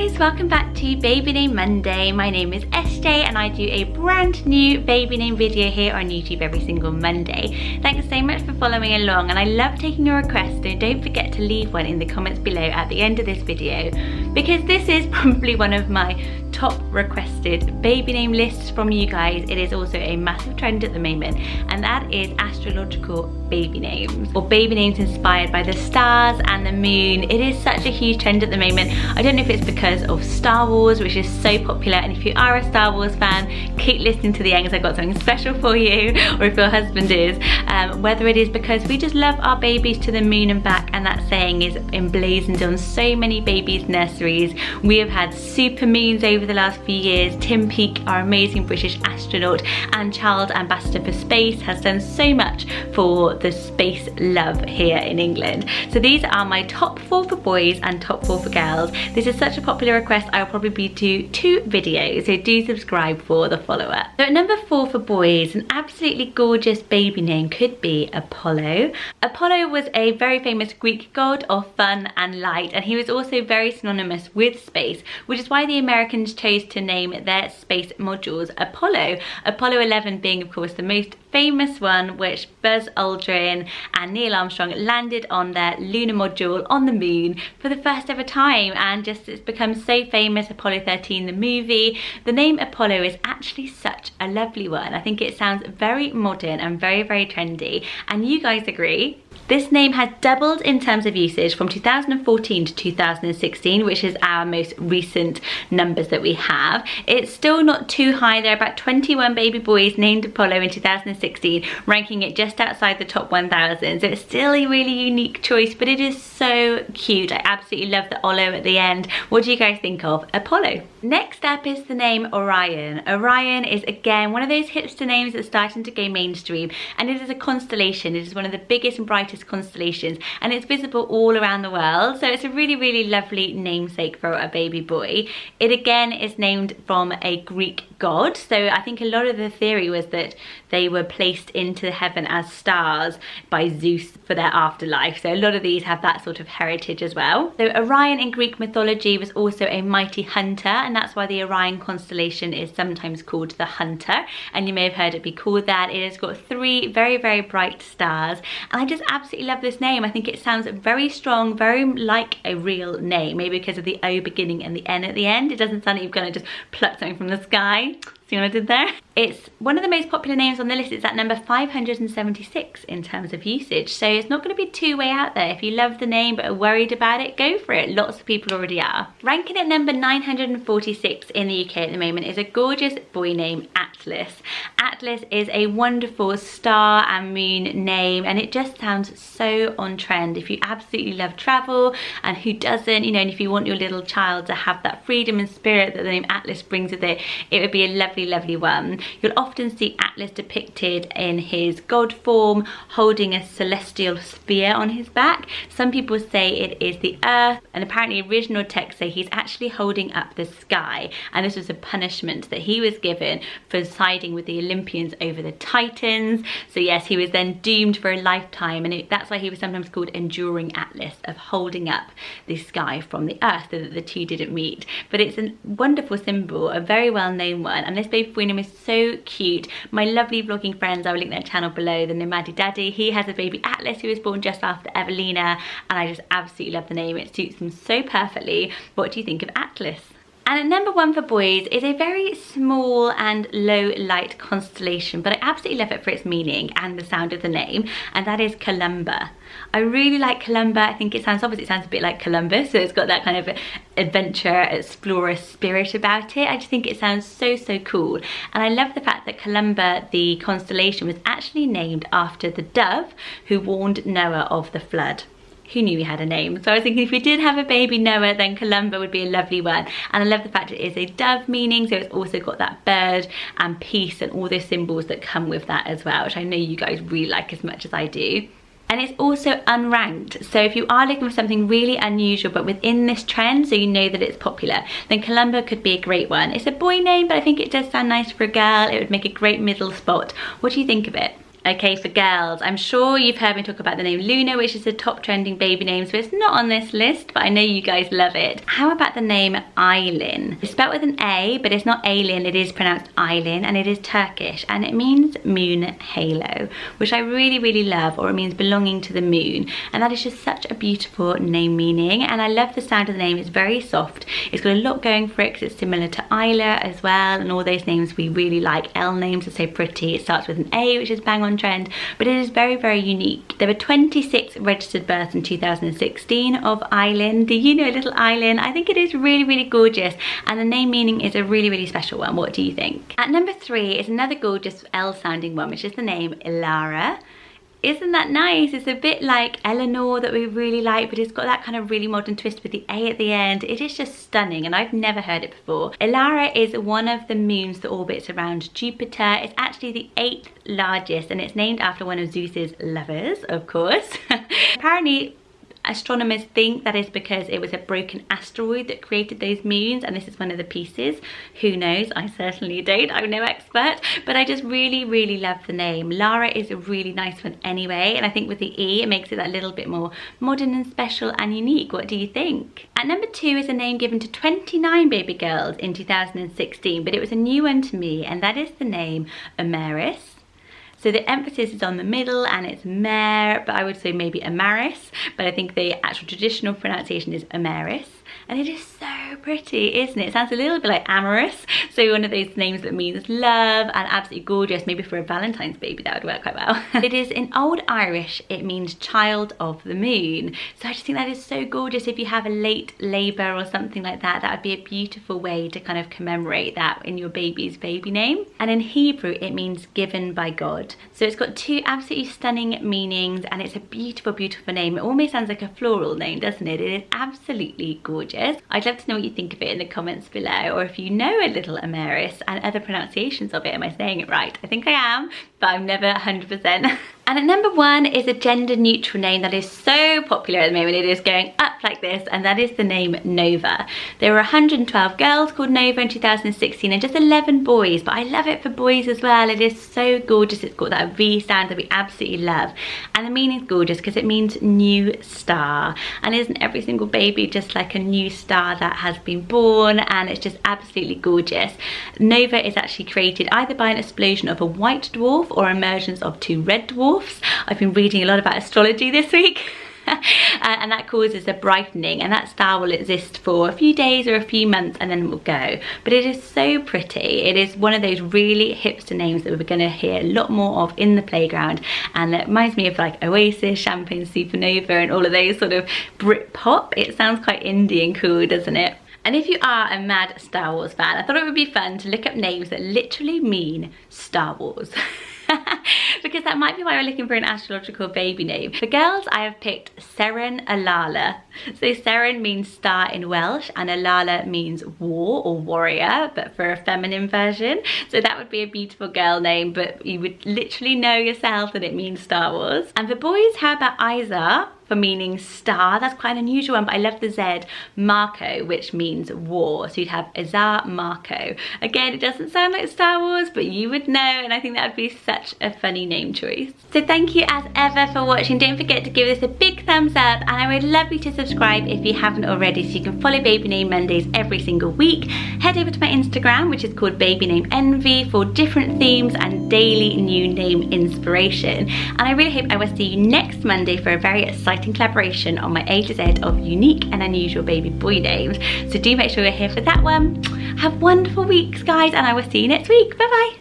guys, welcome back to Baby Name Monday. My name is SJ and I do a brand new baby name video here on YouTube every single Monday. Thanks so much for following along, and I love taking your requests, so don't forget to leave one in the comments below at the end of this video, because this is probably one of my top requested baby name lists from you guys. It is also a massive trend at the moment, and that is astrological baby names, or baby names inspired by the stars and the moon. It is such a huge trend at the moment. I don't know if it's because of Star Wars, which is so popular, and if you are a Star Wars fan, keep listening to the end because I've got something special for you, or if your husband is. Whether it is because we just love our babies to the moon and back, and that saying is emblazoned on so many babies' nurseries. We have had super moons over the last few years. Tim Peake, our amazing British astronaut and child ambassador for space, has done so much for the space love here in England. So these are my top 4 for boys and top 4 for girls. This is such a popular request, I'll probably do 2 videos, so do subscribe for the follow-up. So at number 4 for boys, an absolutely gorgeous baby name could be Apollo. Apollo was a very famous Greek god of fun and light, and he was also very synonymous with space, which is why the Americans chose to name their space modules Apollo. Apollo 11 being, of course, the most famous one, which Buzz Aldrin and Neil Armstrong landed on their lunar module on the moon for the first ever time, and just it's become so famous. Apollo 13, the movie. The name Apollo is actually such a lovely one. I think it sounds very modern and very, very trendy, and you guys agree? This name has doubled in terms of usage from 2014 to 2016, which is our most recent numbers that we have. It's still not too high. There are about 21 baby boys named Apollo in 2016, ranking it just outside the top 1,000. So it's still a really unique choice, but it is so cute. I absolutely love the Olo at the end. What do you guys think of Apollo? Next up is the name Orion. Orion is again one of those hipster names that's starting to go mainstream, and it is a constellation. It is one of the biggest and brightest constellations, and it's visible all around the world, so it's a really, really lovely namesake for a baby boy. It again is named from a Greek god, so I think a lot of the theory was that they were placed into heaven as stars by Zeus for their afterlife, so a lot of these have that sort of heritage as well. So Orion in Greek mythology was also a mighty hunter, and that's why the Orion constellation is sometimes called the Hunter, and you may have heard it be called that. It has got 3 very, very bright stars, and I just absolutely love this name. I think it sounds very strong, very like a real name, maybe because of the O beginning and the N at the end. It doesn't sound like you're gonna just pluck something from the sky. See what I did there? It's one of the most popular names on the list. It's at number 576 in terms of usage, so it's not going to be too way out there. If you love the name but are worried about it, go for it. Lots of people already are. Ranking at number 946 in the UK at the moment is a gorgeous boy named Atlas. Atlas is a wonderful star and moon name, and it just sounds so on trend. If you absolutely love travel, and who doesn't, you know, and if you want your little child to have that freedom and spirit that the name Atlas brings with it, it would be a lovely one. You'll often see Atlas depicted in his god form, holding a celestial sphere on his back. Some people say it is the earth, and apparently original texts say he's actually holding up the sky, and this was a punishment that he was given for siding with the Olympians over the Titans. So yes, he was then doomed for a lifetime, and that's why he was sometimes called Enduring Atlas, of holding up the sky from the earth so that the two didn't meet. But it's a wonderful symbol, a very well known one, and this baby boy name is so cute. My lovely vlogging friends, I will link their channel below, the Nomadi Daddy, he has a baby Atlas who was born just after Evelina, and I just absolutely love the name. It suits him so perfectly. What do you think of Atlas? And at number 1 for boys is a very small and low light constellation, but I absolutely love it for its meaning and the sound of the name, and that is Columbo. I really like Columbo. I think it sounds, obviously it sounds a bit like Columbus, so it's got that kind of adventure, explorer spirit about it. I just think it sounds so, so cool. And I love the fact that Columbo, the constellation, was actually named after the dove who warned Noah of the flood. Who knew he had a name? So I was thinking if we did have a baby Noah, then Columbo would be a lovely one. And I love the fact it is a dove meaning, so it's also got that bird and peace and all those symbols that come with that as well, which I know you guys really like as much as I do. And it's also unranked, so if you are looking for something really unusual but within this trend, so you know that it's popular, then Columbo could be a great one. It's a boy name, but I think it does sound nice for a girl. It would make a great middle spot. What do you think of it? Okay, for girls, I'm sure you've heard me talk about the name Luna, which is the top trending baby name, so it's not on this list, but I know you guys love it. How about the name Aylin? It's spelled with an A, but it's not Aylin, it is pronounced Aylin, and it is Turkish, and it means moon halo, which I really, really love, or it means belonging to the moon, and that is just such a beautiful name meaning, and I love the sound of the name. It's very soft. It's got a lot going for it because it's similar to Isla as well, and all those names we really like. L names are so pretty. It starts with an A, which is bang on trend, but it is very, very unique. There were 26 registered births in 2016 of Aylin. Do you know little Aylin? I think it is really, really gorgeous, and the name meaning is a really, really special one. What do you think? At number 3 is another gorgeous L sounding one, which is the name Lara. Isn't that nice? It's a bit like Eleanor that we really like, but it's got that kind of really modern twist with the A at the end. It is just stunning, and I've never heard it before. Lara is one of the moons that orbits around Jupiter. It's actually the 8th largest, and it's named after one of Zeus's lovers, of course. Apparently, astronomers think that is because it was a broken asteroid that created those moons, and this is one of the pieces. Who knows? I certainly don't. I'm no expert, but I just really, really love the name. Lara is a really nice one anyway, and I think with the E, it makes it that little bit more modern and special and unique. What do you think? At number 2 is a name given to 29 baby girls in 2016, but it was a new one to me, and that is the name Amaris. So the emphasis is on the middle, and it's Mare, but I would say maybe Amaris, but I think the actual traditional pronunciation is Amaris. And it is so pretty, isn't it? It sounds a little bit like amorous, so one of those names that means love, and absolutely gorgeous. Maybe for a Valentine's baby that would work quite well. It is in Old Irish, it means child of the moon. So I just think that is so gorgeous. If you have a late labour or something like that, that would be a beautiful way to kind of commemorate that in your baby's baby name. And in Hebrew, it means given by God. So it's got 2 absolutely stunning meanings, and it's a beautiful, beautiful name. It almost sounds like a floral name, doesn't it? It is absolutely gorgeous. I'd love to know what you think of it in the comments below, or if you know a little Amaris and other pronunciations of it. Am I saying it right? I think I am, but I'm never 100%. And at number 1 is a gender neutral name that is so popular at the moment. It is going up like this, and that is the name Nova. There were 112 girls called Nova in 2016 and just 11 boys, but I love it for boys as well. It is so gorgeous. It's got that V sound that we absolutely love, and the meaning is gorgeous because it means new star. And isn't every single baby just like a new star that has been born? And it's just absolutely gorgeous. Nova is actually created either by an explosion of a white dwarf or emergence of 2 red dwarfs. I've been reading a lot about astrology this week. And that causes a brightening, and that star will exist for a few days or a few months and then it will go. But it is so pretty. It is one of those really hipster names that we're going to hear a lot more of in the playground, and it reminds me of like Oasis, Champagne Supernova, and all of those sort of Brit pop. It sounds quite indie and cool, doesn't it? And if you are a mad Star Wars fan, I thought it would be fun to look up names that literally mean Star Wars. Because that might be why we're looking for an astrological baby name. For girls, I have picked Seren Alala. So Seren means star in Welsh, and Alala means war or warrior, but for a feminine version. So that would be a beautiful girl name, but you would literally know yourself that it means Star Wars. And for boys, how about Isa? For meaning star. That's quite an unusual one, but I love the Z, Marco, which means war. So you'd have Azar Marco. Again, it doesn't sound like Star Wars, but you would know, and I think that would be such a funny name choice. So thank you as ever for watching. Don't forget to give this a big thumbs up, and I would love you to subscribe if you haven't already, so you can follow Baby Name Mondays every single week. Head over to my Instagram, which is called Baby Name Envy, for different themes and daily new name inspiration. And I really hope I will see you next Monday for a very exciting collaboration on my A to Z of unique and unusual baby boy names. So do make sure you're here for that one. Have wonderful weeks, guys, and I will see you next week. Bye bye.